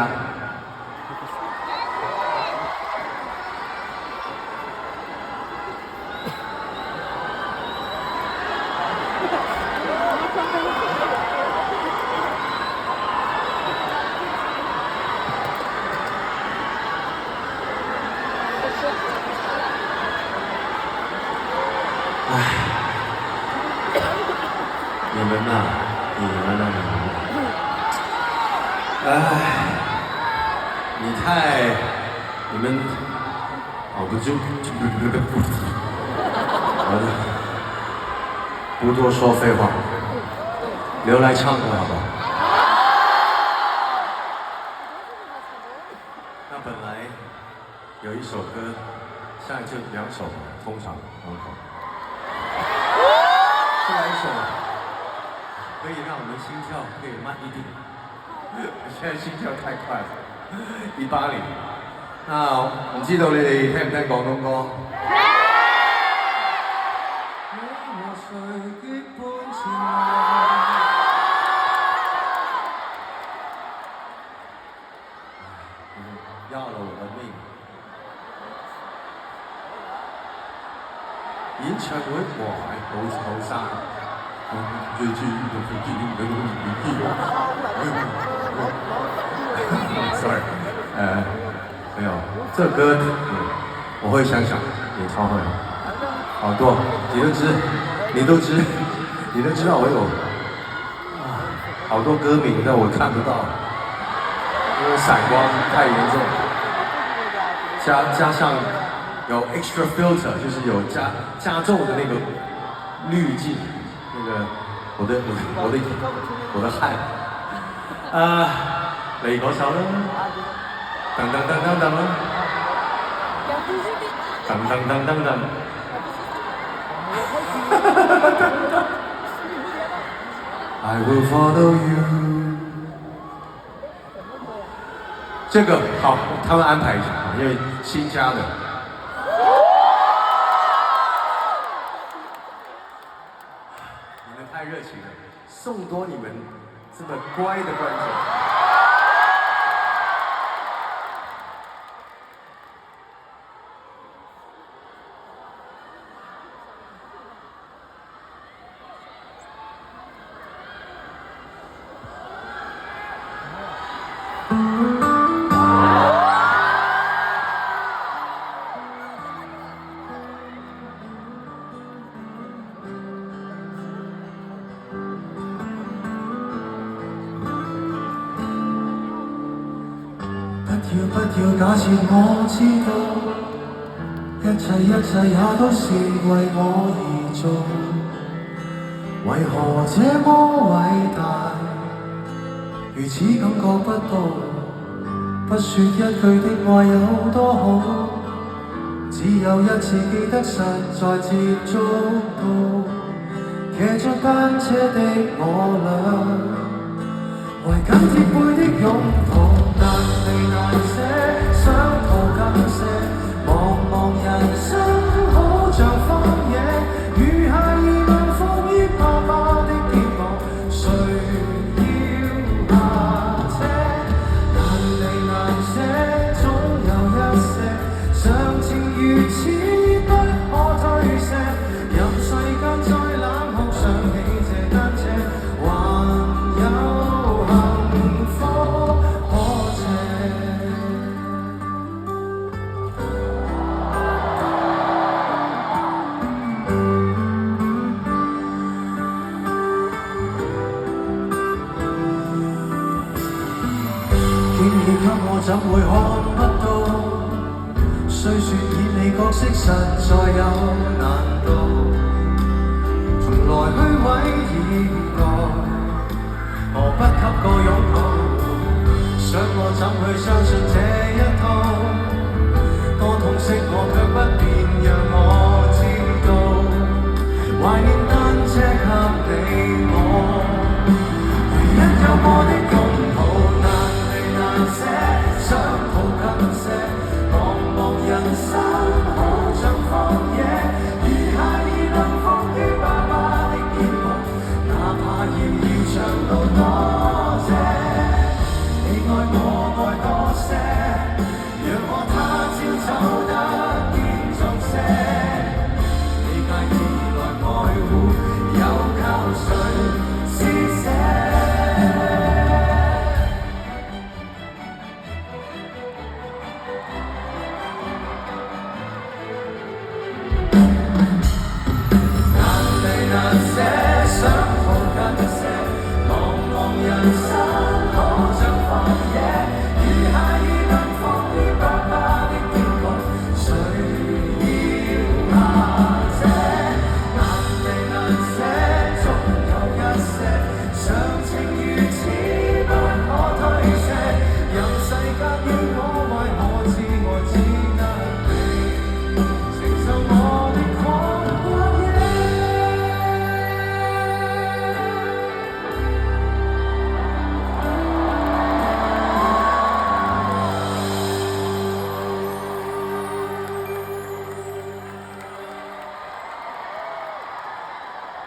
你们呐，你们，不多说废话，留来唱歌好不好？那本来有一首歌，现在就2首，通常2首，再来一首，可以让我们心跳可以慢一点。現在心跳太快了，180。那唔知道你哋聽唔聽廣東歌？要了我的命！演唱會哇係好生。Sorry， 没有，这歌我会想演唱会，好多，你都知道我有好多歌名，但我看不到，因为闪光太严重，加上有 extra filter， 就是有加重的那个滤镜。那个我的汗嚟嗰首啦，噔噔噔噔噔啦，噔噔噔噔噔，I will follow you。这个好，他们安排一下，因为新加的。太热情了，送多你们这么乖的观众。不要假設我知道，一切也都是為我而做，為何這麼偉大，如此感覺不到，不說一句的愛有多好，只有一次記得實在接觸到，騎着單車的我倆，為緊貼背的擁抱。難離難捨，想逃更瀉，茫茫人生好像荒野，餘下疑問放於爸爸的肩膀，誰要下車？難離難捨，總有一些常情如此不可推卸，任世間再冷酷，想起這單車，還有幸福。怎會看不到？雖說演你角色實在有難度，從來虛偽以外，何不給個擁抱？想我怎去相信這一套？多痛惜我卻不便讓我知道，懷念單車給你我，唯一有過的。